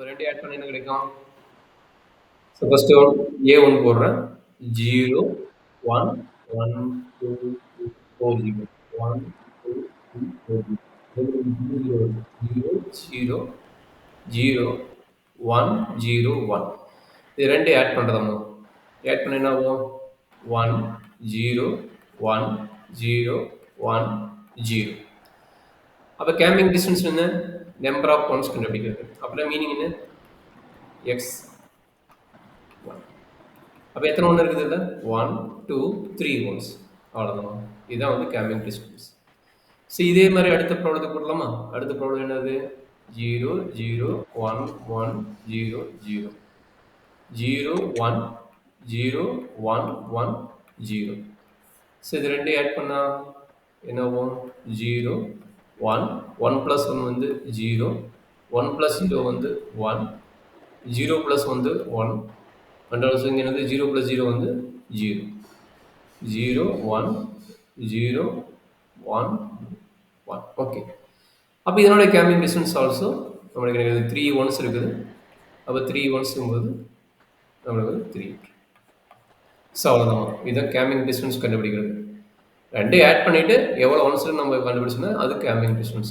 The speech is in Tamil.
அப்போ 2 ஆட் பண்ணா என்ன கிடைக்கும்? ஸோ ஃபர்ஸ்ட்டு A1 போடுறேன். 0, 1, 1, 2, 3, 4, 0. 1, 2, 3, 4, 0. 0, 0, 0, 1, 0, 1. இது 2 ஆட் பண்றதாம்மா. ஆட் பண்ணா என்ன ஆகும்? 1, 0, 1, 0, 1, 0. அப்போ கேம்பிங் டிஸ்டன்ஸ் என்ன? நம்பர் ஆஃப் ஒன்ஸ் கண்டுபிடிக்கிறது. அப்படின்னா மீனிங் என்ன? எக்ஸ் 1. அப்போ எத்தனை ஒன்று இருக்குது இல்லை? 1, 2, 3 ஒன்ஸ். அவ்வளோதான். இதுதான் வந்து கேம்பிங் டிஸ்டன்ஸ். ஸோ இதே மாதிரி அடுத்த ப்ராப்ளத்துக்கு போடலாமா? அடுத்த ப்ராப்ளம் என்னது? 0, 0, 1, 1, 0, 0. 0, 1, 0, 1, 1, 0. ஸோ இது ரெண்டையும் ஆட் பண்ணா என்ன ஆகும்? 0, 1, 1 + 1 வந்து 0, 1 + 0 வந்து 1, 0 + வந்து 1, ரெண்டாவது இங்கே வந்து 0 + 0 வந்து 0. 0, 1, 0, 1, 1. ஓகே. அப்போ இதனோட கேம்பிங் டிஸ்டன்ஸ் ஆல்சோ நம்மளுக்கு எனக்கு 3 ஒன்ஸ் இருக்குது. அப்போ 3 ஒன்ஸுங்கும்போது நம்மளுக்கு 3. ஸோ அவ்வளோதான். இதுதான் கேம்பிங் டிஸ்டன்ஸ் கண்டுபிடிக்கிறது. 2 ஆட் பண்ணிவிட்டு எவ்வளோ ஒன்ஸ் நம்ம கண்டுபிடிச்சோன்னா அது கேம்பிங் டிஸ்டன்ஸ்.